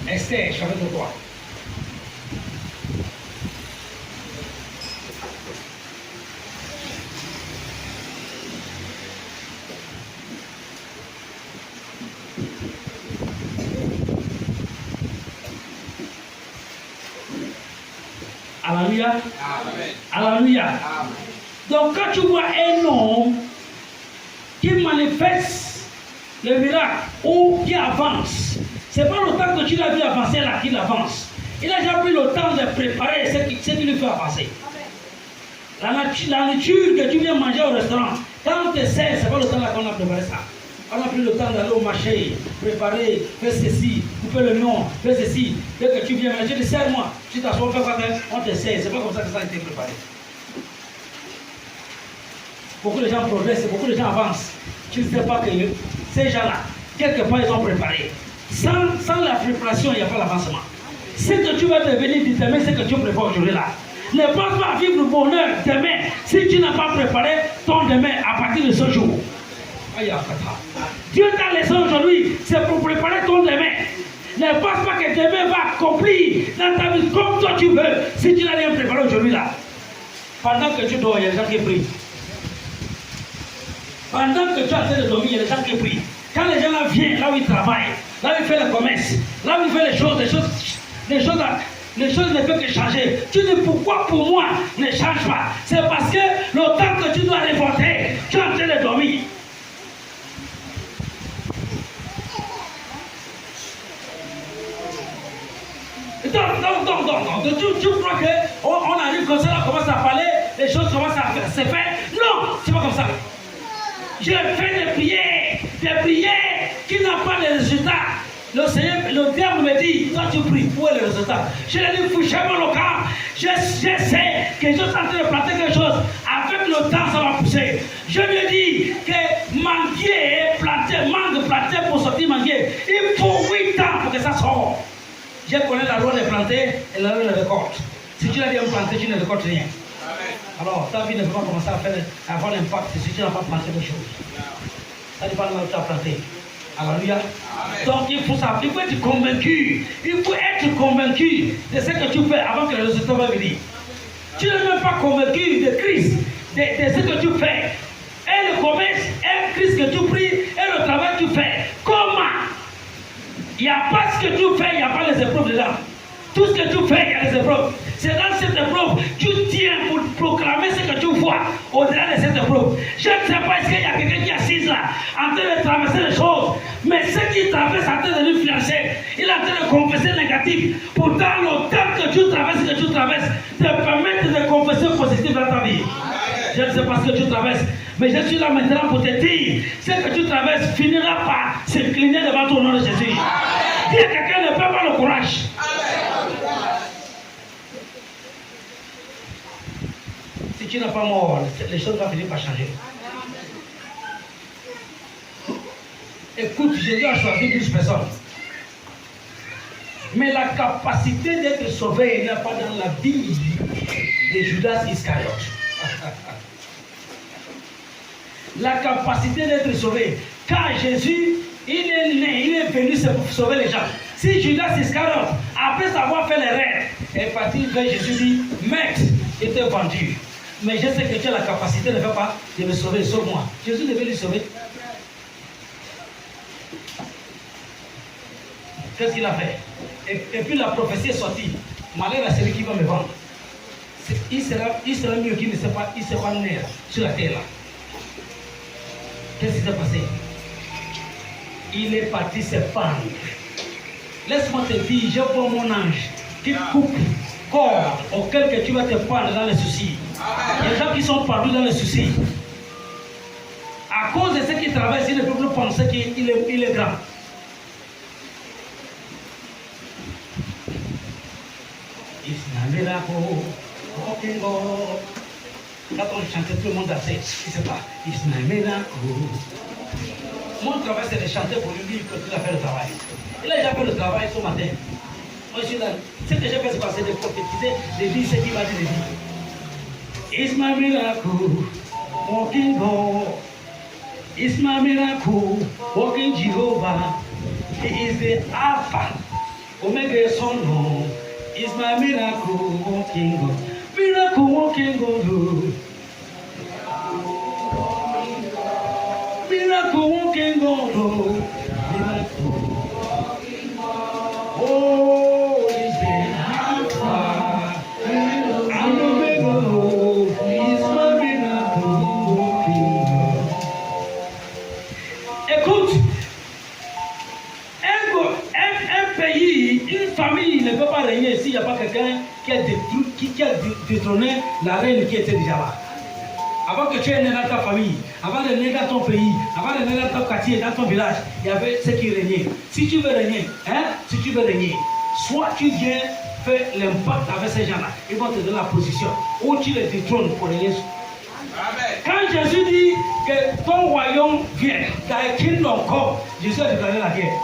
Esther, chapitre 3. Alléluia. Amen. Alléluia. Amen. Donc quand tu vois un homme qui manifeste le miracle ou qui avance, c'est pas le temps que tu l'as vu avancer là qu'il avance. Il a déjà pris le temps de préparer ce qui lui fait avancer. La nourriture que tu viens manger au restaurant, quand tu sais, c'est pas le temps là qu'on a préparé ça. On a pris le temps d'aller au marché, préparer, faire ceci, couper le nom, faire ceci. Dès que tu viens manger, tu dis, serre-moi. Tu t'assois, fais quoi, on te sert. C'est pas comme ça que ça a été préparé. Beaucoup de gens progressent, beaucoup de gens avancent. Tu ne sais pas que ces gens-là, quelque part, ils ont préparé. Sans la préparation, il n'y a pas d'avancement. Ce que tu vas devenir demain, c'est que tu prépares aujourd'hui là. Ne pense pas à vivre le bonheur demain si tu n'as pas préparé ton demain à partir de ce jour. Dieu t'a laissé aujourd'hui, c'est pour préparer ton demain. Ne pense pas que demain va accomplir dans ta vie comme toi tu veux si tu n'as rien préparé aujourd'hui là. Pendant que tu dors, il y a des gens qui prient. Pendant que tu es en train de dormir, il y a des gens qui prient. Quand les gens là viennent, là où ils travaillent, là où ils font le commerce, là où ils font les choses ne peuvent que changer. Tu dis pourquoi pour moi ne change pas? C'est parce que le temps que tu dois reporter, tu es en train de dormir. Donc, tu crois qu'on arrive comme ça, on commence à parler, les choses commencent à se faire. Non, c'est pas comme ça. J'ai fait des prières qui n'ont pas de résultats. Le diable me dit, toi tu pries, où est le résultat? Je lui ai dit, fouchez-moi le camp. Je sais que je suis en train de planter quelque chose. Avec le temps, ça va pousser. Je lui ai dit que manguier, mangue planter pour sortir manguier. Il faut 8 ans pour que ça sorte. Je connais la loi de planter et la loi de récolte. Si tu l'as bien planté, tu ne récoltes rien. Alors, ta vie ne peut pas commencer à avoir l'impact si tu n'as pas planté des choses. Ça dépend de là où tu as planté. Alléluia. Donc, il faut être convaincu. Il faut être convaincu de ce que tu fais avant que le résultat va venir. Tu n'es même pas convaincu de Christ, de ce que tu fais. Et le commerce, et Christ que tu pries, et le travail que tu fais. Comment? Il n'y a pas ce que tu fais, il n'y a pas les épreuves dedans. Tout ce que tu fais, il y a les épreuves. C'est dans cette épreuve, tu tiens pour proclamer ce que tu vois au-delà de cette épreuve. Je ne sais pas, est-ce qu'il y a quelqu'un qui est assis là, en train de traverser les choses, mais ce qui traverse en train de lui flancher, il est en train de confesser négatif. Pourtant, le temps que tu traverses, te permet de confesser positif dans ta vie. Je ne sais pas ce que tu traverses, mais je suis là maintenant pour te dire, ce que tu traverses finira par s'incliner devant ton nom de Jésus. Si quelqu'un ne peut pas le courage. Si tu n'as pas mort, les choses vont finir par changer. Écoute, Jésus a choisi 12 personnes. Mais la capacité d'être sauvé n'est pas dans la vie de Judas Iscariote. La capacité d'être sauvé. Quand Jésus, il est né, il est venu pour sauver les gens. Si Judas Iscariote, après avoir fait l'erreur, est parti vers Jésus, dit, Maître, j'étais vendu. Mais je sais que tu as la capacité de ne faire pas, de me sauver, sauve-moi. Jésus devait lui sauver. Qu'est-ce qu'il a fait? Et puis la prophétie est sortie. Malheur à celui qui va me vendre. Il sera mieux qu'il ne sait pas, il sera né sur la terre là. Qu'est-ce qui s'est passé? Il est parti se pendre. Laisse-moi te dire, je vois mon ange qui coupe corps auquel que tu vas te pendre dans les soucis. Il y a des gens qui sont perdus dans les soucis. À cause de ce qui traverse, ils ne peuvent plus penser qu'il est grand. It's a miracle. Okay, Lord. Quand on chantait, tout le monde dansait. Il ne sait pas. It's a miracle. Mon travail, c'est de chanter pour lui dire que tu as fait le travail. Il a déjà fait le travail ce matin. Moi, je suis là. Ce que j'ai fait, c'est de prophétiser, de dire ce qu'il va dire. It's my miracle, walking God. It's my miracle, walking Jehovah. He is the Alpha Omega is son no. Is my miracle walking God. Miracle walking God. Miracle walking God. Miracle. Oh, is the Alpha and Omega. Is my miracle walking God. Écoute. Un pays, une famille ne peut pas régner s'il n'y a pas quelqu'un qui a détrôné la reine qui était déjà là. Avant que tu aies né dans ta famille, avant de naître dans ton pays, avant de naître dans ton quartier, dans ton village, il y avait ceux qui régnaient. Si tu veux régner, soit tu viens faire l'impact avec ces gens-là, ils vont te donner la position, ou tu les détrônes pour régner. Quand Jésus dit que ton royaume vient, thy kingdom come, Jésus a déclaré la guerre.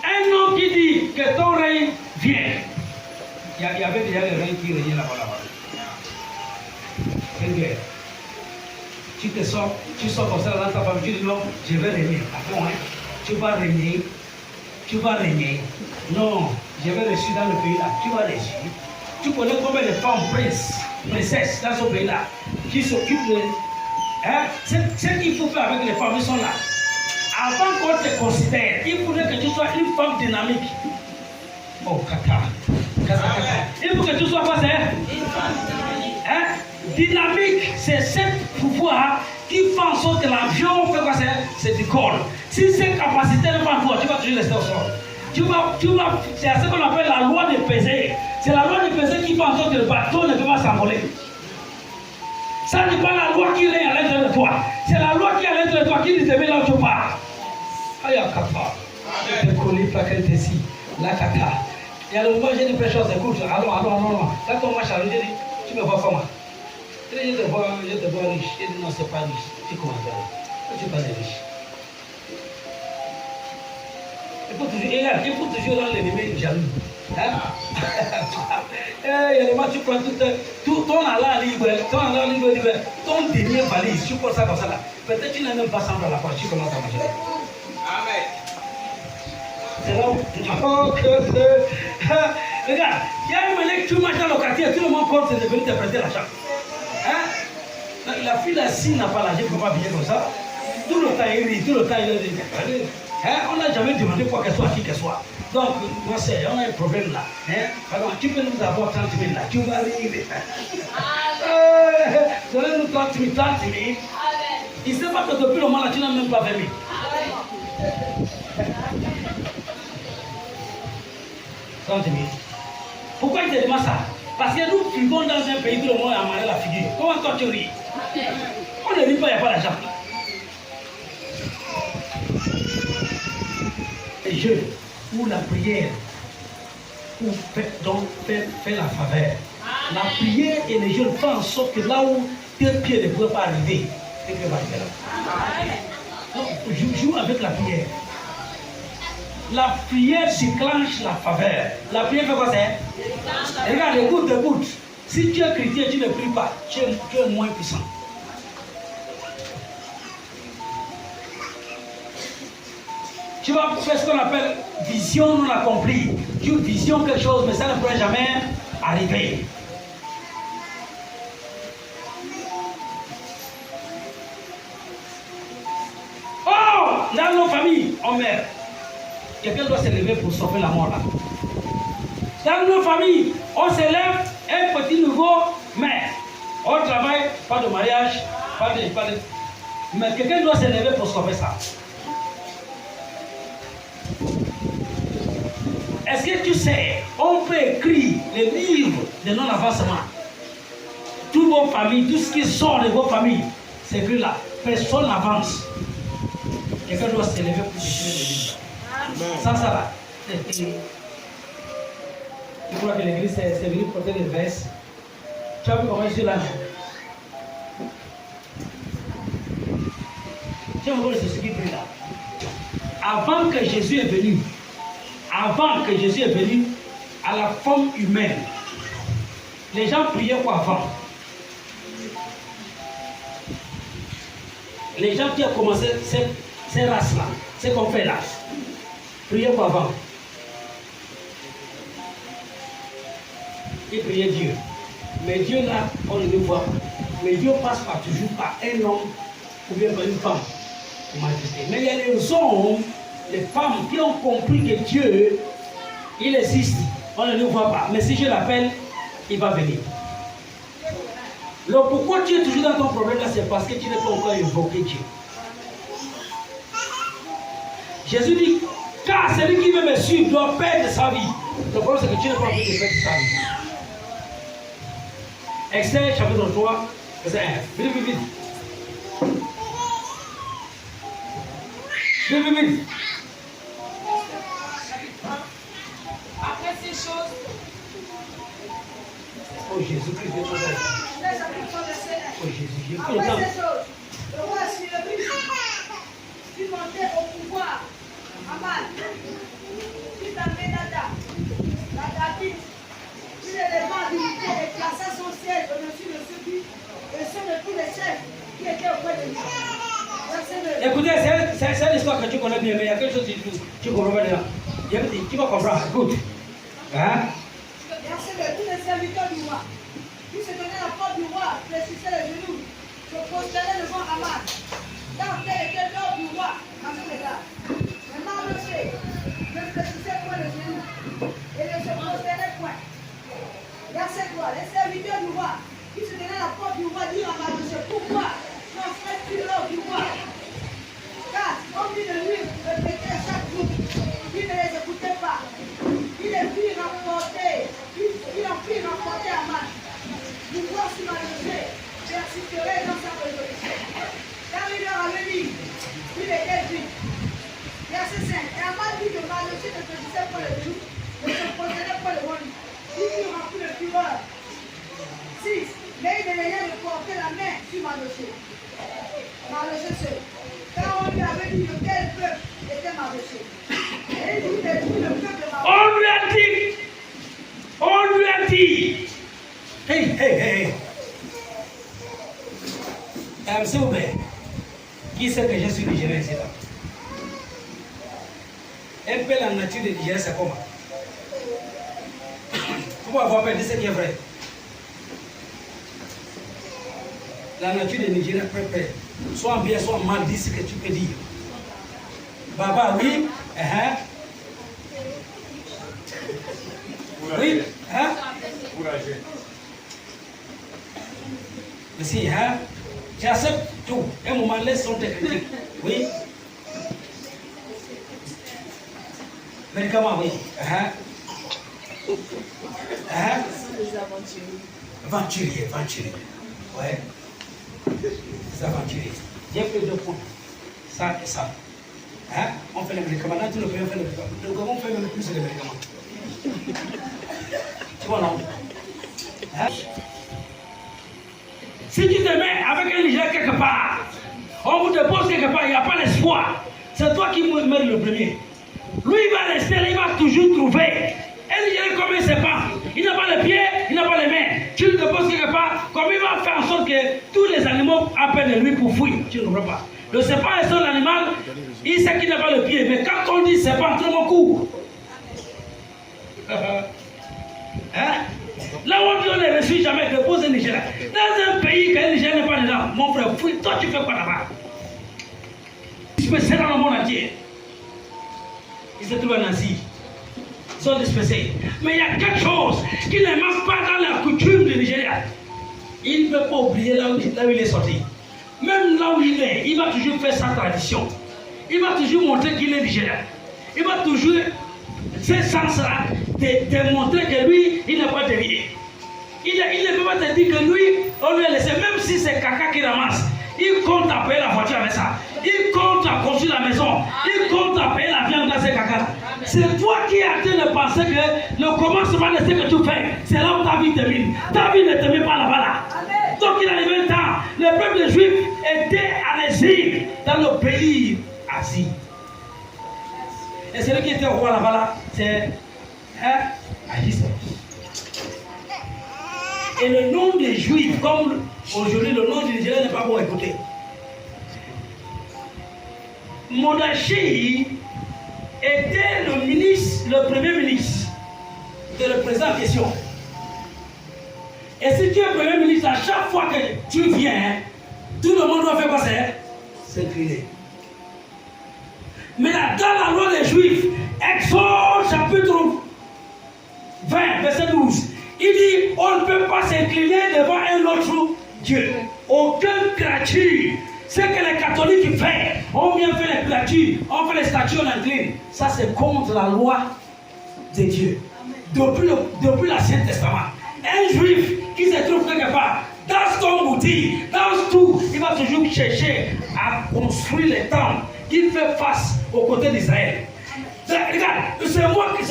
Un homme qui dit que ton règne vient. Il y avait déjà le règne qui régnait là-bas. Une guerre. Tu sors comme ça dans ta famille, tu dis non, je vais régner. Après, tu vas régner. Non, je vais réussir dans le pays là. Tu vas réussir. Tu connais combien de femmes princesses dans ce pays là qui s'occupent de. Ce qu'il faut faire avec les femmes, ils sont là. Avant qu'on te considère, il faudrait que tu sois une femme dynamique. Oh, kata. Il faut que tu sois quoi, c'est? Une femme dynamique. Dynamique, c'est ce pouvoir qui fait en sorte que l'avion fait quoi, c'est du col. Si cette capacité n'est pas toi, tu vas toujours rester au sol. C'est ce qu'on appelle la loi de peser. C'est la loi de peser qui fait en sorte que le bateau ne peut pas s'envoler. Ça n'est pas la loi qui est à l'intérieur de toi. C'est la loi qui est à l'intérieur de toi qui dit de là où tu pars. Aïe, kapa. Je te connais pas qu'elle te si. La kata. Il y a le moment, j'ai dit plein de choses. Écoute, allons. Quand on marche à lui, j'ai dit, tu me vois comment? Je te vois riche. Je dis, non, c'est pas riche. Tu commences à dire. Tu parles de riche. Il faut toujours rendre l'ennemi jaloux. Il y a des moments, tu prends tout ton allant libre, ton dernier valise, tu prends ça comme ça là. Peut-être tu n'as même pas semblé à la fois, tu commences à manger. Amen. C'est là où. Regarde, il y a une manière que tu marches dans le quartier, tout le monde compte, c'est de venir te prêter l'argent. La fille là-ci n'a pas l'argent, ne peut pas payer comme ça. Tout le temps, il rit, tout le temps, il dit. On n'a jamais demandé quoi qu'elle soit, qui qu'elle soit. Donc, moi, on a un problème là. Alors, tu peux nous avoir 30 000 là, tu vas rire. Donnez-nous 30 000. Il ne sait pas que depuis le moment là, tu n'as même pas 20 000. Pourquoi il te demande ça? Parce que nous vivons dans un pays où le monde a marré la figure. Comment toi tu ris? On ne rit pas, il n'y a pas d'argent. Les jeunes, ou la prière, ou fait la faveur. La prière et les jeunes font en sorte que là où tes pieds ne peuvent pas arriver, tes pieds vont arriver là. Donc, joue avec la prière. La prière déclenche la faveur. La prière fait quoi, c'est? Regarde, écoute. Si tu es chrétien, tu ne pries pas, tu es moins puissant. Tu vas faire ce qu'on appelle vision non accomplie. Tu visionnes quelque chose, mais ça ne pourrait jamais arriver. Oh, dans nos familles, on meurt. Quelqu'un doit se lever pour sauver la mort là. Dans nos familles, on se lève, un petit nouveau, mais on travaille, pas de mariage, pas de... Mais quelqu'un doit se lever pour sauver ça. Est-ce que tu sais, on peut écrire les livres de non-avancement. Toutes vos familles, tout ce qui sort de vos familles, c'est écrit là. Personne n'avance. Quelqu'un doit se lever pour écrire les livres. Ça va. Je crois que l'église c'est venu porter les vestes. Tu as vu comment je suis là? Tu as vu ce qui est là? Avant que Jésus est venu, à la forme humaine, les gens priaient quoi avant? Les gens qui ont commencé ces races-là, ce qu'on fait là, priait pour avant. Il priait Dieu. Mais Dieu là, on ne le voit pas. Mais Dieu passe toujours par un homme ou bien par une femme. Mais il y a les hommes, les femmes qui ont compris que Dieu, il existe. On ne le voit pas. Mais si je l'appelle, il va venir. Donc pourquoi tu es toujours dans ton problème là, c'est parce que tu n'as pas encore évoqué Dieu. Jésus dit, car celui qui veut me suivre doit perdre sa vie. Le problème c'est que tu n'as pas envie de perdre sa vie. Extrait chapitre 3, verset 1. Vite, vite, vite. Vite, vite, vite. Après ces choses, oh Jésus-Christ, je te prie. Oh Jésus, Après ces choses, le roi Cyrus fut monté au pouvoir. Aman, fils d'Amménadab, la David, puis l'élément d'unité et plaça son siège au-dessus de ceux et ceux de tous les chefs qui étaient auprès de lui. Écoutez, c'est l'histoire que tu connais bien, mais il y a quelque chose que tu ne comprends pas dedans. Tu vas comprendre, écoute. Hein? Verset 2, tous les serviteurs du roi, qui se tenaient à la porte du roi, fléchissaient les genoux, se prosternaient devant Aman, car tel était l'ordre du roi à ce égard. Mais Mardochée ne fléchissait point les genoux et ne se prosternait point. Verset 3, les serviteurs du roi, qui se tenaient à la porte du roi, dirent à Mardochée, pourquoi transgresses-tu l'ordre du roi? Car on dit de lui répétait chaque jour, il ne les écoutait pas. Il les fit rapporter, il en fit rapporter à Aman. Nous voici Mardochée persisterait dans sa résolution. Car il leur avait dit, il était juif. Verset 5. Et Aman dit que Mardochée ne faisait pas le jour, ne se possédait pas le roi. Il fut rempli de fureur. 6. Mais il ne venait de porter la main sur Mardochée. Mardochée seul. Car on lui avait dit de quel peuple était Mardochée. Et il dit de tout le peuple de Mardochée. On lui a dit, hey. S'il vous plaît, qui sait que je suis nigérien ici là? Un peu la nature des Nigériens, c'est comment? Faut pas avoir peur de ce qui est vrai. La nature des Nigériens peut peur. Soit bien, soit mal, dis ce que tu peux dire. Baba, oui. Oui. Courageux. Merci, hein? Tu acceptes tout. Un moment, laisse son technique. Oui. Médicament, oui. Aventurier. Ouais. Les aventuriers. J'ai fait 2 points. Ça et ça. Hein? On fait les médicaments. Dans tout le pays, on fait les médicaments. Le gouvernement fait même plus de médicaments. Tu vois, non? Hein? Si tu te mets avec un Nigérien quelque part, on vous dépose quelque part, il n'y a pas l'espoir. C'est toi qui mets le premier. Lui, il va rester, il va toujours trouver. Un Nigérien, comme il ne sait pas, il n'a pas les pieds, il n'a pas les mains. Tu le déposes quelque part, comme il va faire en sorte que tous les animaux appellent de lui pour fuir. Tu ne comprends pas. Le serpent est seul animal, il sait qu'il n'a pas le pied. Mais quand on dit serpent, tout le monde court. Hein? Là où on dit on ne reçu jamais, dépose un Nigérien. Dans un pays qu'un Nigérien n'est pas dedans, mon frère, fouille, toi tu fais quoi là-bas? Dispersé dans le monde entier. Ils se trouvent en Asie. Ils sont dispersés. Mais il y a quelque chose qui ne manque pas dans la coutume du Nigeria. Il ne peut pas oublier là où il est sorti. Même là où il est, il va toujours faire sa tradition. Il va toujours montrer qu'il est Nigérien. Il va toujours, ce sens-là, démontrer que lui, il n'a pas dévié. Il ne peut pas te dire que lui, on lui a laissé, même si c'est caca qui ramasse, il compte à payer la voiture avec ça. Il compte à construire la maison. Il compte à payer la viande dans ces caca. C'est toi qui es en train de penser que le commencement de ce que tu fais, c'est là où ta vie termine. Ta vie ne termine pas là-bas là. Donc il arrive un temps, le peuple juif était en exil dans le pays Asie. Et celui qui était au roi là-bas là, c'est Agis. Et le nom des Juifs, comme aujourd'hui le nom du Nigeria n'est pas bon à écouter. Monarchie, était le ministre, le premier ministre, de le président en question. Et si tu es premier ministre, à chaque fois que tu viens, tout le monde doit faire quoi? S'incliner. Mais là, dans la loi des Juifs, Exode chapitre 20, verset 12, il dit on ne peut pas s'incliner devant un autre Dieu. Aucune créature. Ce que les catholiques font, on vient faire les créatures, on fait les statues, on incline. Ça, c'est contre la loi de Dieu. Depuis l'Ancien Testament. Un juif qui se trouve quelque part, dans son outil, dans tout, il va toujours chercher à construire les temples qui fait face aux côtés d'Israël. Regarde, c'est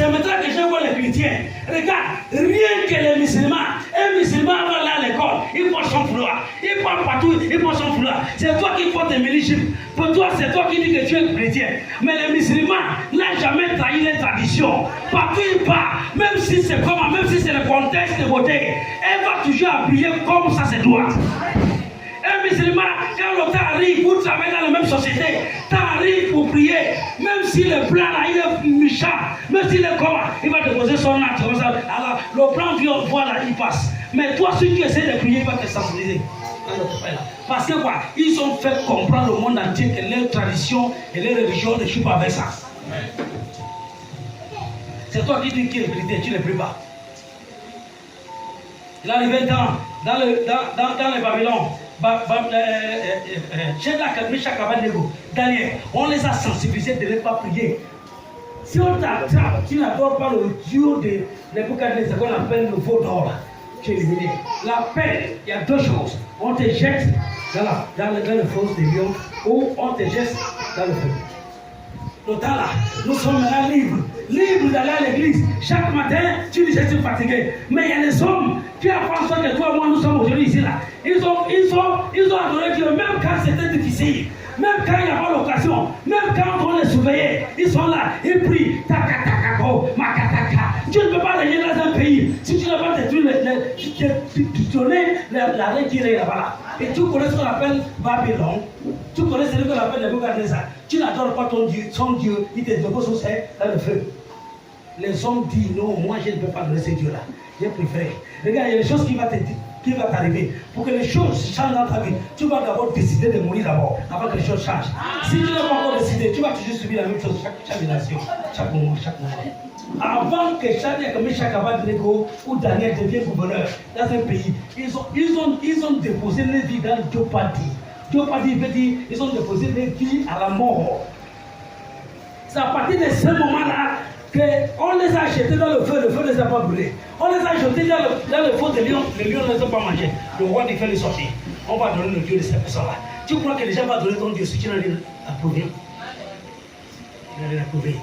maintenant que je vois les chrétiens. Regarde, rien que les musulmans, un musulman va aller à l'école, il porte son foulard, il part partout, il porte son foulard. C'est toi qui portes tes mini-jupes. Pour toi, c'est toi qui dis que tu es chrétien. Mais les musulmans n'ont jamais trahi les traditions. Partout il part, même si c'est comment, même si c'est le contexte de beauté, elle va toujours habiller comme ça se doit. Un musulman, quand le temps arrive, vous travaillez dans la même société, temps arrive pour prier, même si le plan là, il est méchant, même s'il est comment, il va déposer son acte comme ça. Alors, le plan, voilà, il passe. Mais toi, si tu essaies de prier, il va te sensibiliser. Parce que quoi, ils ont fait comprendre au monde entier que leurs traditions et leurs religions ne jouent pas avec ça. C'est toi qui dis qu'il est chrétien, tu ne pries pas. Il arrivait dans le Babylone. Daniel, on les a sensibilisés de ne pas prier. Si on t'attrape, tu n'adores pas le Dieu de Nebuchadnezzar, qu'on appelle le veau d'or, tu es éliminé. La peine, il y a deux choses. On te jette dans le fosse des lions ou on te jette dans le feu. Le temps là, nous sommes maintenant libres d'aller à l'église. Chaque matin, tu dis je suis fatigué. Mais il y a des hommes qui apprennent ça que toi et moi nous sommes aujourd'hui ici là. Ils ont adoré Dieu même quand c'était difficile. Même quand il n'y a pas l'occasion, même quand on les surveillait, ils sont là, ils prient. Dieu ne peut pas régner dans un pays si tu n'as pas détruit la reine qui est là-bas. Et tu connais ce qu'on appelle Babylone, tu connais ce qu'on appelle Nebuchadnezzar. Tu n'adores pas ton Dieu, son Dieu, il te dépose dans le feu. Les hommes disent non, moi je ne peux pas donner ce Dieu-là. J'ai préféré. Regarde, il y a des choses qui vont t'arriver. Pour que les choses changent dans ta vie, tu vas d'abord décider de mourir d'abord, avant que les choses changent. Si tu n'as pas encore décidé, tu vas toujours subir la même chose chaque nation, chaque moment. Avant que Meshach Abednego ou Daniel devienne gouverneur dans un pays, ils ont déposé les vies dans Diopadi. Diopadi veut dire ils ont déposé les vies à la mort. C'est à partir de ce moment-là qu'on les a jetés dans le feu ne les a pas brûlés. On les a jetés dans le feu des lions, les lions ne les ont pas mangés. Le roi dit fait les sortir. On va donner le Dieu de cette personne-là. Tu crois que les gens vont donner ton Dieu si tu n'as rien approuvé? Tu n'as rien approuvé.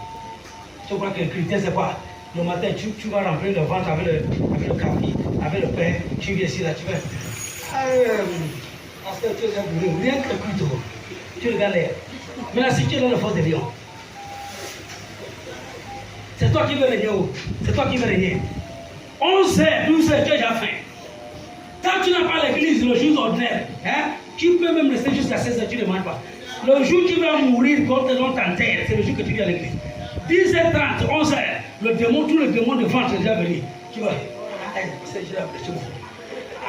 Tu crois que le chrétien, c'est quoi? Le matin, tu vas remplir le ventre avec le café, avec le pain. Tu viens ici, là, tu vas. Parce que tu es brûlé, rien que le couteau. Tu regardes l'air. Mais là, si tu es dans le feu des lions, c'est toi qui veux régner. C'est toi qui veux régner. 11h, 12h, tu as déjà faim. Quand tu n'as pas l'église le jour ordinaire, hein, tu peux même rester jusqu'à 16h, tu ne manges pas. Le jour où tu vas mourir quand on t'enterre, c'est le jour que tu viens à l'église. 10h30, 11h, tout le démon de ventre est déjà venu. Tu vas.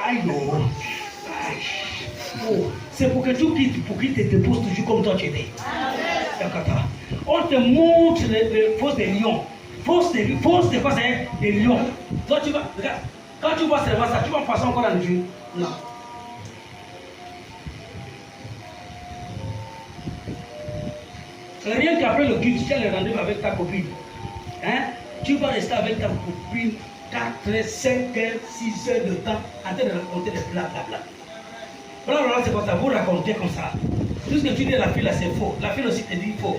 Aïe, non. C'est pour que tu quittes, pour qu'il te dépose toujours comme toi tu étais. On te montre les fausses des lions. Fausses c'est quoi? C'est des lions. Toi tu vas, regarde, quand tu vois seulement ça, tu vas passer encore dans le Dieu. Non. Rien qu'après le culte, tu as le rendez-vous avec ta copine. Hein? Tu vas rester avec ta copine 4, 5 heures, 6 heures de temps en train de raconter des blablabla. Blablabla, c'est comme ça, vous racontez comme ça. Tout ce que tu dis à la fille là, c'est faux. La fille aussi te dit faux.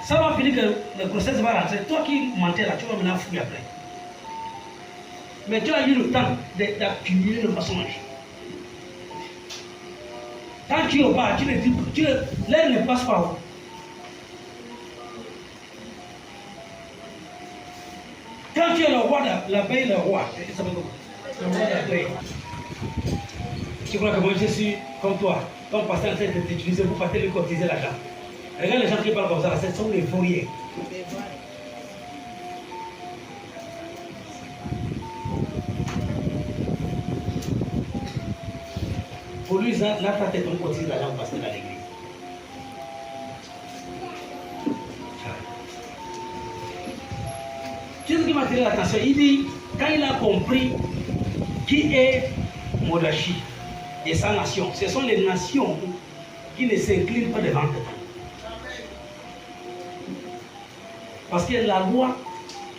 Ça va finir que le grossesse va rentrer. Toi qui mentais là, tu vas maintenant fouiller après. Mais tu as eu le temps d'accumuler le mensonge. Quand tu es au bas, tu le dis, l'air ne passe pas. Quand tu es le roi, l'abeille, le roi, le roi d'abeille. Tu crois que moi je suis comme toi, comme pasteur en train de t'utiliser pour passer lui cotiser l'argent. Regarde les gens qui parlent comme ça, ce sont les fourriers. Pour lui, ça n'a pas été ton côté d'argent pour passer dans l'église. Tu sais ce qui m'a attiré l'attention? Il dit, quand il a compris qui est Mordachi et sa nation, ce sont les nations qui ne s'inclinent pas devant eux. Parce que la loi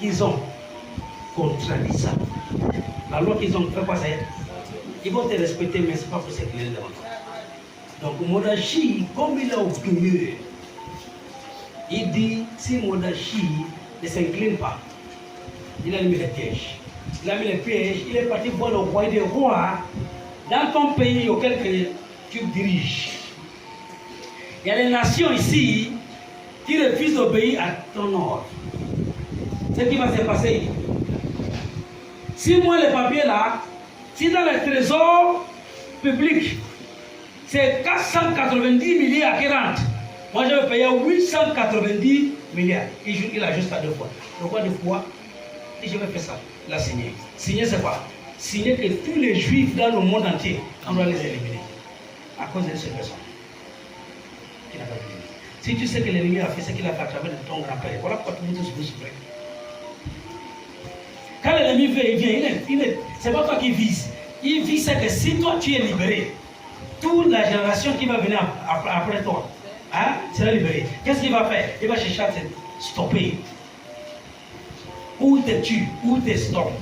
qu'ils ont contradit ça. La loi qu'ils ont fait quoi ça? Ils vont te respecter, mais ce n'est pas pour s'incliner devant toi. Donc Mordachi, comme il est orgueilleux, il dit, si Mordachi ne s'incline pas, il a mis les pièges. Il a mis les pièges, il est parti voir le roi des rois dans ton pays auquel tu diriges. Il y a des nations ici qui refusent d'obéir à ton ordre. C'est ce qui va se passer. Si moi, les papiers là, si dans les trésors publics, c'est 490 milliards qui rentrent, moi je vais payer 890 milliards. Il ajuste à 2 fois. Pourquoi 2 fois? Et je vais faire ça. Il a signé. Signer, c'est quoi? Signer que tous les juifs dans le monde entier, on doit les éliminer. À cause de cette personne. Qui n'a pas vu. Si tu sais que l'ennemi a fait ce qu'il a fait à travers ton grand-père, voilà pourquoi tout le monde se souffre. Quand l'ennemi vient, c'est pas toi qui vise. Il vise que si toi tu es libéré, toute la génération qui va venir après toi, hein, sera libérée. Qu'est-ce qu'il va faire? Il va chercher à te stopper. Ou il te tue, ou il te stoppe.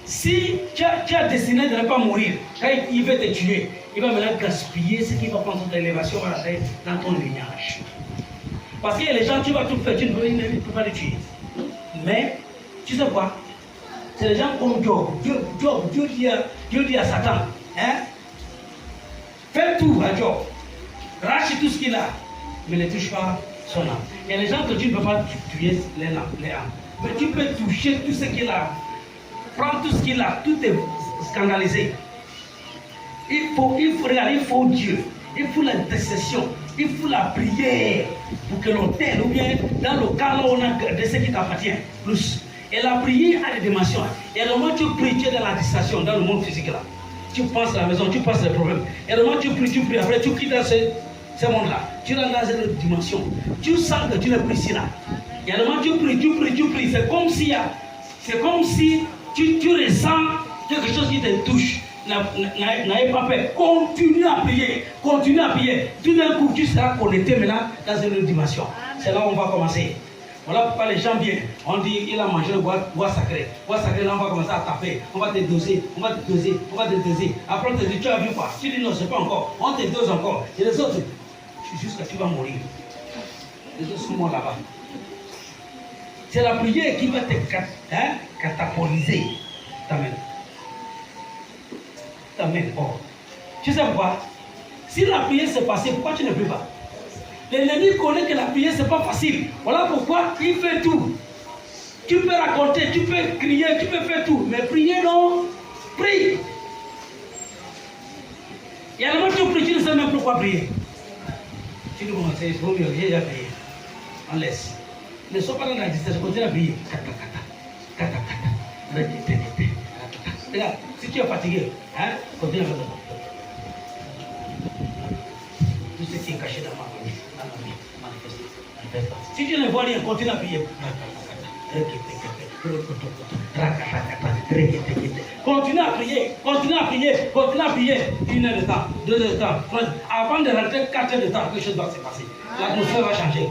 Si tu as destiné de ne pas mourir, quand il veut te tuer, il va maintenant gaspiller ce qui va prendre ton élévation dans ton lignage. Parce qu'il y a les gens, tu vas tout faire, tu ne peux pas les tuer. Mais, tu sais quoi? C'est les gens comme Job. Dieu dit à Satan, hein? Fais tout à Job. Rachète tout ce qu'il a, mais ne touche pas son âme. Il y a des gens que tu ne peux pas tuer les âmes. Mais tu peux toucher tout ce qu'il a. Prends tout ce qu'il a, tout est scandalisé. Il faut Dieu, il faut l'intercession, il faut la prière pour que l'autel, ou bien dans le cas là on a de ce qui t'appartient, plus. Et la prière a des dimensions. Et le moment où tu pries, tu es dans la distraction, dans le monde physique là. Tu penses à la maison, tu penses les problèmes. Et le moment où tu pries, après tu quittes dans ce monde-là. Tu rentres dans une autre dimension. Tu sens que tu n'es plus ici là. Et le moment où tu pries, c'est comme si tu ressens quelque chose qui te touche. N'ayez pas peur. Continue à prier. Tout d'un coup, tu seras connecté maintenant dans une autre dimension. C'est là où on va commencer. Voilà pourquoi les gens viennent. On dit, il a mangé le bois sacré. Bois sacré, là, on va commencer à taper. On va te doser. Après, on te dit, tu as vu quoi? Tu dis, non, je ne sais pas encore. On te dose encore. Et les autres, jusqu'à tu vas mourir. Les autres sont morts là-bas. C'est la prière qui va te catapulter. T'amène hors. Tu sais pourquoi? Si la prière s'est passée, pourquoi tu ne pries pas? L'ennemi connaît que la prière c'est pas facile. Voilà pourquoi il fait tout. Tu peux raconter, tu peux crier, tu peux faire tout. Mais prier non. Prie. Et à la moment où tu pries, tu ne sais même pourquoi prier. Tu dis, bon, c'est trop bien, j'ai déjà prié. On laisse. Ne sois pas dans la distance, continue à prier. Regarde, si tu es fatigué, hein, continue à faire ça. Tout ce qui est caché dans ma vie, manifeste. Si tu ne vois rien, continue à prier. Continue à prier. 1 heure de temps, 2 heures de temps. Avant de rentrer, 4 heures de temps, quelque chose doit se passer. L'atmosphère va changer.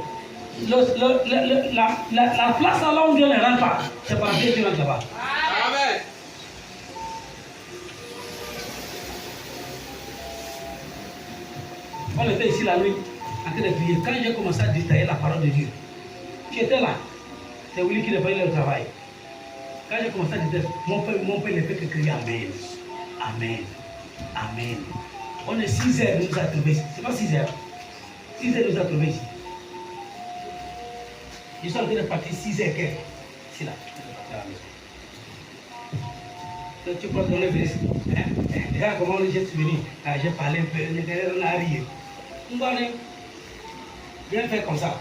La place là où Dieu ne rentre pas, c'est par Dieu qui rentre là-bas. Amen. On était ici la nuit, en train de prier. Quand j'ai commencé à détailler la parole de Dieu, tu étais là. C'est Willy qui n'a pas eu le travail. Quand j'ai commencé à détailler, mon père ne fait que crier Amen. Amen. Amen. On est 6 heures, nous a trouvé ici. C'est pas 6 heures. 6 heures, nous a trouvé ici. Ils sont en train de partir 6 heures. C'est là. Tu peux donner le verset. Regarde comment j'ai venu. J'ai parlé un peu. On a ri. Viens faire comme ça.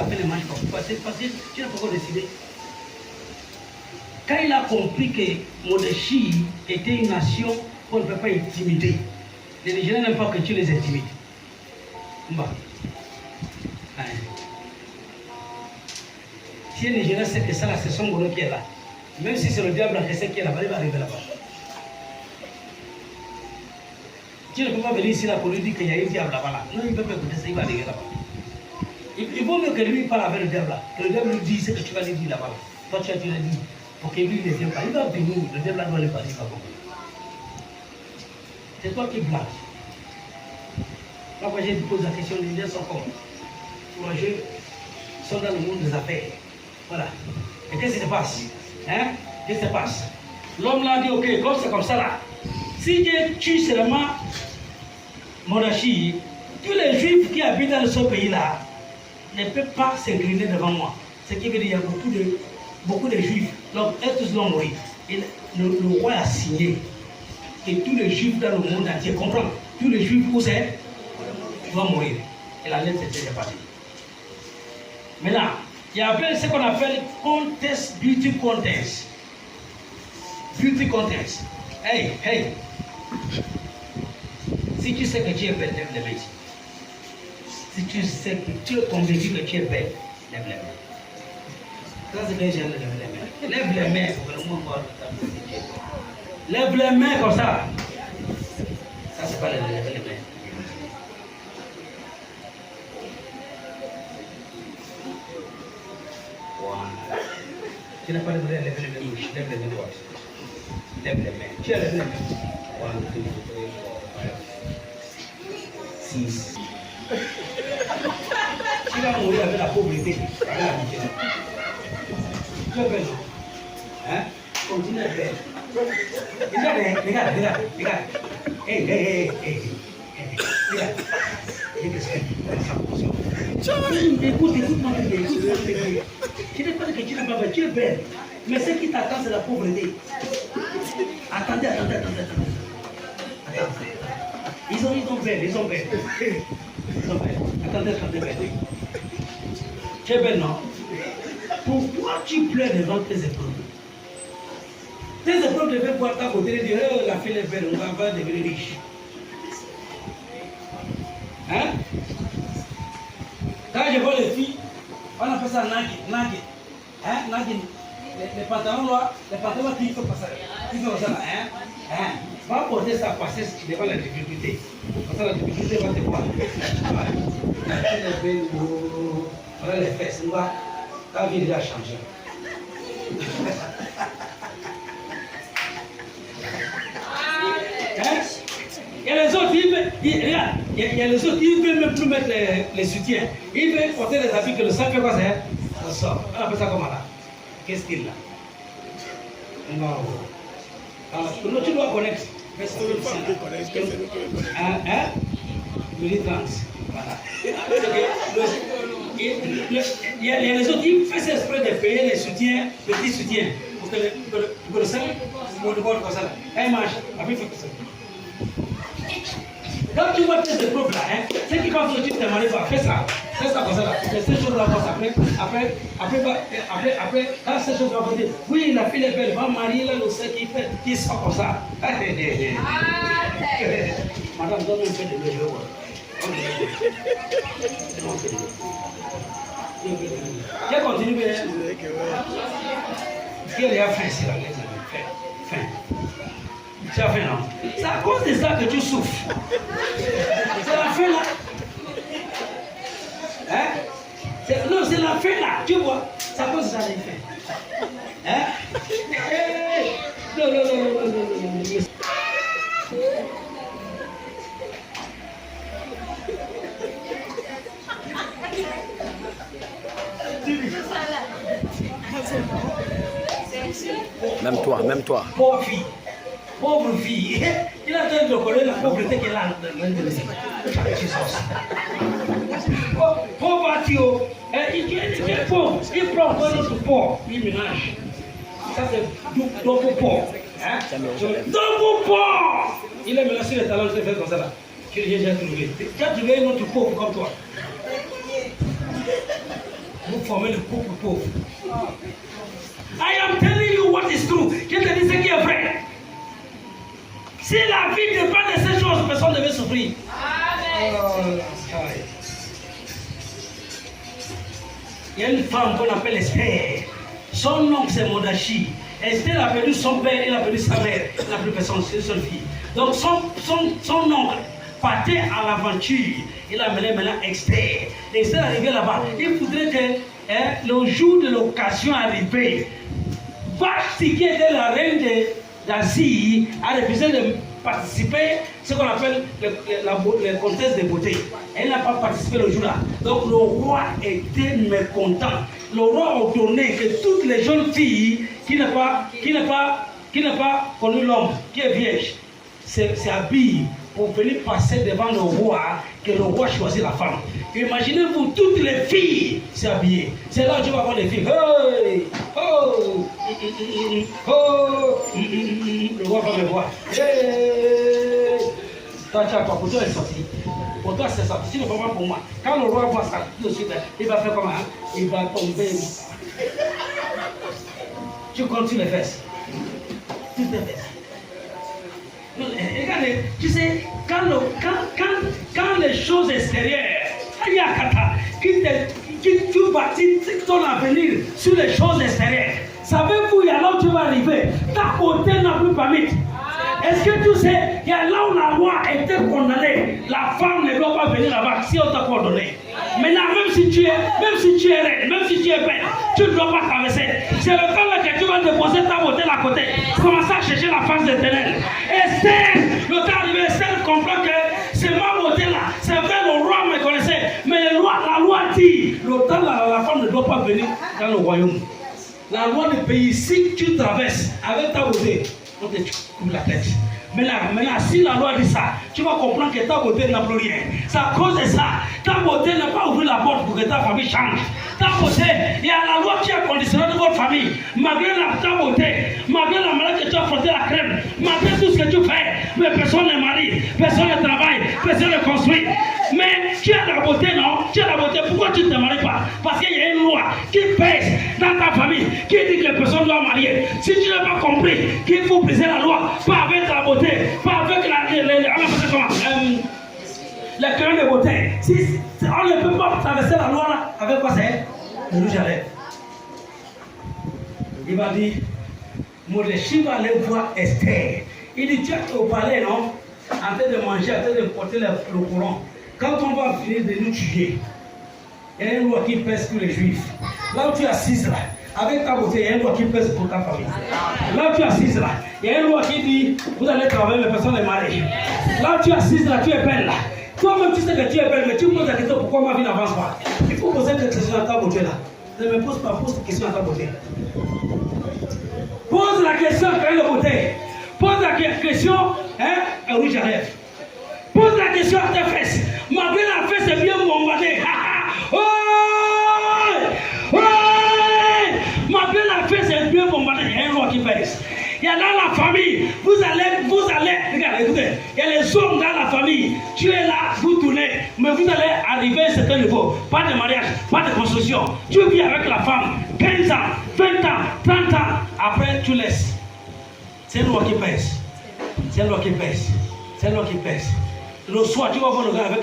fait les manches parce que tu n'as pas encore décidé. Quand il a compris que Mordechai était une nation qu'on ne peut pas intimider, les Nigériens n'aiment pas que tu les intimides. Bah. Si les Nigériens savent que ça, c'est son gros qui est là, même si c'est le diable qui est là-bas, il va arriver là-bas. Tu ne peux pas venir ici là pour lui dire qu'il y a un diable là-bas. Non, il ne peut pas écouter ça, il va arriver là-bas. Il vaut mieux que lui parle avec le diable là. Que le diable lui dise ce que tu vas lui dire là-bas. Toi, tu l'as dit. Pour que lui ne vienne pas. Il va venir. Le diable là doit le passer. C'est toi qui blagues. Moi, quand j'ai posé la question, les gens sont comme courageux, sont dans le monde des affaires. Voilà. Et qu'est-ce qui se passe? Hein? Qu'est-ce qui se passe? L'homme là dit, ok, comme c'est comme ça là. Si Dieu tue seulement Mordechai, tous les juifs qui habitent dans ce pays-là ne peuvent pas s'incliner devant moi. Ce qui veut dire qu'il y a beaucoup de juifs. Donc, elles tous vont mourir. Et le roi a signé que tous les juifs dans le monde entier, comprends, tous les juifs où c'est, vont mourir. Et la lettre était partie. Maintenant, il y avait ce qu'on appelle contest, beauty contest. Beauty contest. Hey, hey. Si tu sais que tu es belle, lève les mains. Si tu sais que tu es convaincu que tu es belle, lève les mains. Ça, c'est bien, j'aime lever les mains. Lève les mains pour que le monde voit. Lève les mains comme ça. Ça, c'est pas lever les mains. Voilà. Tu n'as pas levé les mains gauche. Lève les mains droite. Lève les mains. Tu as levé les mains. 1, 2, 3, 4, 5, 6. Tu vas mourir avec la pauvreté. Avec la misère. Tu es belle. Hein? Continue à faire. Regarde. Hey. Regarde. Écoute-moi. Tu n'es pas que tu n'as pas belle. Tu es belle. Mais ce qui t'attend, c'est la pauvreté. Attendez. Ils ont belle. Attendez, belle. Tu es belle, non? Pourquoi tu pleures devant tes épreuves? Tes épreuves devaient voir ta côté et dire, oh, la fille est belle, on va devenir riche. Hein? Quand je vois les filles, on appelle ça nagi. Hein? Nagi. Les pantalons qui font ça. Là. Hein? Va porter sa passer devant la difficulté. Comme ça, la difficulté va te voir. La fille est belle, voilà les fesses. Ta vie déjà changé. Hein? Et les autres, regarde, il y a les autres, ils veulent même plus mettre les soutiens. Ils veulent porter les habits que le sang fait quoi ça sort. On appelle ça comment là? Qu'est-ce qu'il a? Non. Alors, tu dois connaître. Hein? Militance. Voilà. Il y a les autres qui font exprès de payer les soutiens, petits soutiens, pour que le sang monte comme ça. Hey, marche, après il faut que ça. Quand tu vois tes épreuves là, ce qui va sortir de tes maris, fais ça comme ça là. Ces choses-là passent après, quand ces choses vont dire, oui, la fille est belle, va marier là, le sein qui sort comme ça. Madame, donne un peu de l'eau. Je continue bien. Il y a faim ici là, les amis. Faim. Tu as faim non? C'est à cause de ça que tu souffres. C'est la faim là. Hein? Non, c'est la faim là. Tu vois? C'est à cause de ça que tu faim. Hein? Non. Même toi. Pauvre fille. Il a besoin de reconnaître la pauvreté qu'elle a dans l'intérieur. Pauvre Atio. Il est pauvre. Il prend encore notre pauvre. Il ménage. Ça c'est double pauvre. Double pauvre. Il a menacé les talents de se faire comme ça là. J'ai trouvé. Tu as trouvé un autre pauvre comme toi. Vous formez le couple pauvre. I am telling you what is true. Je te dis ce qui est vrai. Si la vie dépend de ces choses, personne ne devait souffrir. Amen. Il y a une femme qu'on appelle Esther. Son nom c'est Mordachi. Esther a perdu son père, il a perdu sa mère. Il n'a plus personne, c'est une seule fille. Donc son oncle partait à l'aventure. Il a mené maintenant Esther. Esther est arrivée là-bas. Il faudrait que le jour de l'occasion arrivé, Vashti qui était la reine d'Asie a refusé de participer à ce qu'on appelle le contest de beauté. Elle n'a pas participé le jour-là. Donc le roi était mécontent. Le roi a ordonné que toutes les jeunes filles qui n'ont pas connu l'homme, qui est vierge, s'habillent pour venir passer devant le roi, que le roi choisit la femme. Imaginez-vous, toutes les filles s'habiller. C'est là que tu vas voir les filles. Hey, oh, le roi va me voir. Hey. Toi, tu as quoi? Pour toi, elle est sortie. Pour toi, c'est sorti. C'est pas pour moi. Quand le roi voit ça, tout de suite, il va faire comment? Il va tomber. Tu comptes sur les fesses. Toutes les fesses. Regardez, tu sais, quand les choses extérieures, tu bâtis ton avenir sur les choses extérieures, savez-vous, il y a là où tu vas arriver, ta beauté n'a plus permis. Est-ce que tu sais, il y a là où la loi était condamnée, la femme ne doit pas venir là-bas si on t'a condamné. Maintenant, même si tu es reine, même si tu es belle, tu ne dois pas traverser. C'est le temps là que tu vas déposer ta beauté à côté. Commencer à chercher la face d'éternel. Esther, le temps arrivé, Esther comprend que c'est ma beauté là. C'est vrai, le roi me connaissait. Mais la loi dit, le temps là, la femme ne doit pas venir dans le royaume. La loi du pays, si tu traverses avec ta beauté, on te coule la tête. Maintenant, si la loi dit ça, tu vas comprendre que ta beauté n'a plus rien. C'est à cause de ça. Ta beauté n'a pas ouvert la porte pour que ta famille change. Ta beauté, il y a la loi qui a conditionné de votre famille. Malgré ta beauté, malgré la maladie que tu as frotté la crème, malgré tout ce que tu fais, mais personne ne marie, personne ne travaille, personne ne construit. Mais tu as la beauté, non? Tu as la beauté, pourquoi tu ne te maries pas? Parce qu'il y a une loi qui pèse dans ta famille, qui dit que personne doit marier. Si tu n'as pas compris qu'il faut briser la loi, pas avec la beauté, pas avec les crayons de beauté. Si on ne peut pas traverser la loi là, avec quoi c'est? Le rouge à lèvres. Il va dire, Mordachi va aller voir Esther. Il dit, tu es au palais, non? En train de manger, en train de porter le courant. Quand on va finir de nous tuer, il y a une loi qui pèse pour les juifs. Là où tu es assise là, avec ta beauté, il y a une loi qui pèse pour ta famille. Là où tu es assise là, il y a une loi qui dit, vous allez travailler, mais personne n'est marié. Là où tu es assise là, tu es belle là. Toi-même, tu sais que tu es belle, mais tu poses la question pourquoi ma vie n'avance pas. Il faut poser une question à ta beauté là. Ne me pose pas, pose une question à ta beauté. Pose la question à ta beauté. Pose la question, hein, oui, j'arrive. Pose la question à tes fesses. Malgré la fesse est bien bombardée. Oh! Oh! Malgré la fesse est bien bombardée. Il y a un roi qui pèse. Il y a dans la famille, vous allez, regardez, écoutez, il y a les hommes dans la famille, tu es là, vous tournez, mais vous allez arriver à un certain niveau, pas de mariage, pas de construction, tu vis avec la femme, 15 ans, 20 ans, 30 ans, après tu laisses. C'est une loi qui pèse, c'est une loi qui pèse, c'est une loi qui pèse. Le soir, tu vas voir le gars avec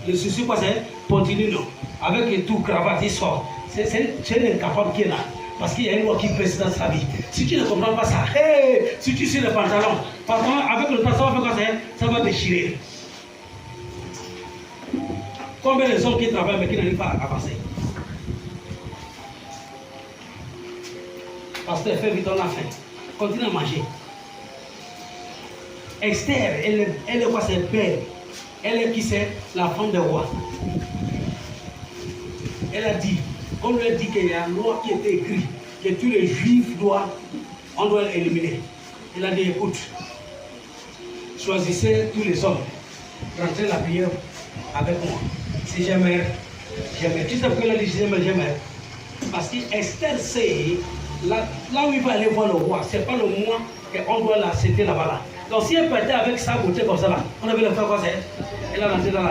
le souci, quoi c'est, Pontinino, avec tout, cravate, il sort, c'est un incapable qui est là. Parce qu'il y a une loi qui pèse dans sa vie. Si tu ne comprends pas ça, hey, si tu suis le pantalon, avec le temps, ça va faire quoi? Ça va déchirer. Combien de hommes qui travaillent mais qui n'arrivent pas à avancer? Pasteur, fais vite, on a faim. Continue à manger. Esther, elle est quoi? C'est belle. Elle est qui? C'est la femme de roi. Elle a dit, on lui a dit qu'il y a une loi qui était écrite, que tous les juifs on doit l'éliminer. Il a dit, écoute, choisissez tous les hommes, rentrez la prière avec moi. Si j'aimerais, j'aimerais. Tu sais pourquoi il a dit j'aimerais? Parce qu'Esther sait, là où il va aller voir le roi, ce n'est pas le mois qu'on doit l'accepter là-bas. Là. Donc si elle partait avec sa beauté comme ça, là, on avait le faire quoi? Elle a rentré dans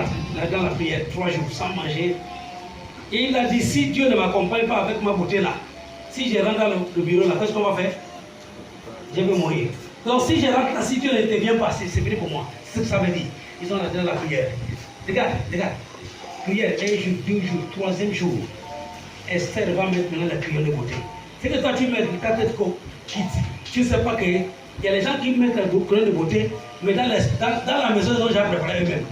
la prière 3 jours sans manger. Et il a dit, si Dieu ne m'accompagne pas avec ma beauté là, si je rentre dans le bureau là, qu'est-ce qu'on va faire? Je vais mourir. Donc si je rentre là, si Dieu ne vient pas, c'est fini pour moi. C'est ce que ça veut dire. Ils ont dans la prière. Regarde. Prière, 1 jour, 2 jours, 3e jour. Esther va mettre maintenant la prière de beauté. C'est que toi tu mets ta tête quitte. Tu ne sais pas qu'il y a les gens qui mettent la prière de beauté, mais dans la maison, ils ont déjà préparé eux-mêmes.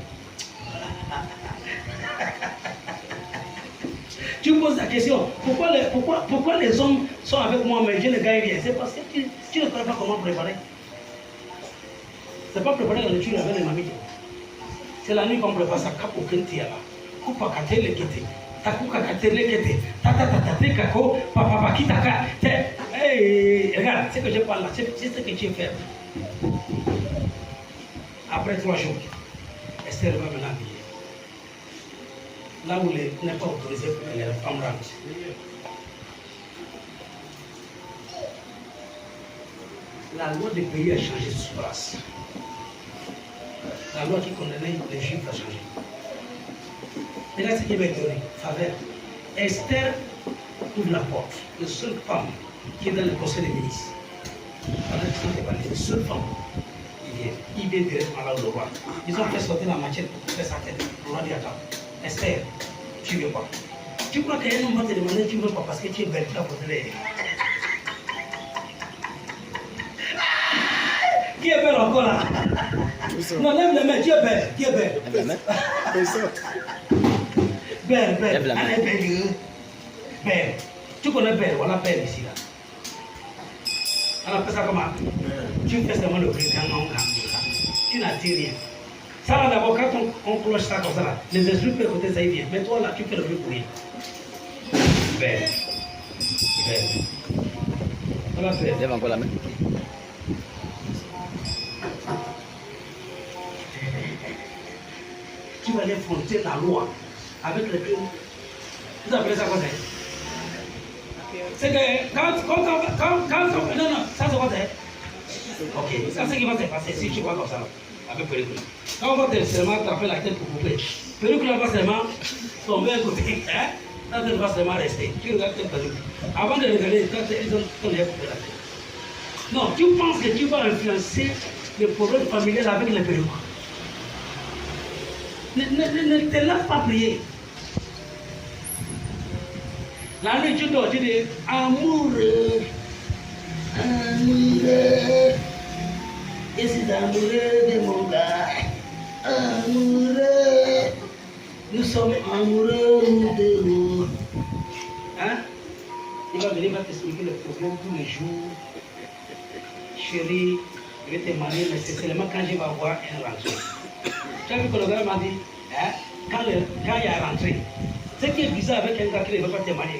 Tu poses la question, pourquoi les hommes sont avec moi, mais je ne gagne rien? C'est parce que tu ne connais pas comment préparer. C'est pas préparer la nourriture avec les mamies. C'est la nuit qu'on prépare ça, cap au kenti là. Coupa kate le kete. Takuka kate le kete. Tata te kako, papa kitaka. Hey, regarde, ce que je parle là, c'est ce que tu es fait. Après 3 jours, Esther va maintenant habiller. Là où il n'est pas autorisé pour que les femmes rentrent. La loi du pays a changé sur place. La loi qui condamnait les Juifs a changé. Et là, ce qui va être donné, faveur. Esther ouvre la porte. La seule femme qui est dans le conseil des ministres. La seule femme. Il vient directement là où le roi. Ils ont fait sortir la machette pour faire sa tête. Le roi dit attends. Esther, tu ne veux pas. Tu crois qu'un homme va te demander tu ne veux pas parce que tu es belle, tu as posé. Qui est belle encore là? Non, lève la main, tu es belle. Qui est belle? Lève la main. Belle. Lève la main. Elle est belle. Belle. Tu connais belle, voilà belle ici là. On appelle ça comment? Tu fais seulement le prix quand on tu n'attires rien. Ça là d'abord, quand on cloche ça comme ça là, les esprits peuvent côté ça y vient. Mais toi là, tu fais le bruit pour rien. Belle. Voilà, belle. Lève encore la main. Tu vas aller fronter la loi avec les pieds. Vous appelez ça quoi ça? C'est que quand non, ça c'est quoi ça? Ok, ça c'est ce qui va se passer si tu vas comme ça là, avec pellicule. Quand on va te seulement taper la tête pour couper, pellicule va seulement tomber à côté, hein? La tête va seulement rester. Tu regardes cette pellicule. Avant de regarder, ils ont coupé la tête. Non, tu penses que tu vas influencer le problème familial avec les pellicules. Ne te laisse pas prier. La nuit, tu dors, tu dis amoureux, et c'est amoureux de mon gars, amoureux, nous sommes amoureux nous deux. Hein? Il va venir, il va t'expliquer le problème tous les jours. Chérie, je vais te marier, mais c'est seulement quand je vais avoir un rentrée. Tu as vu que le gars m'a dit, hein, quand il y a rentré, ce qui est bizarre avec un gars qui ne veut pas te marier.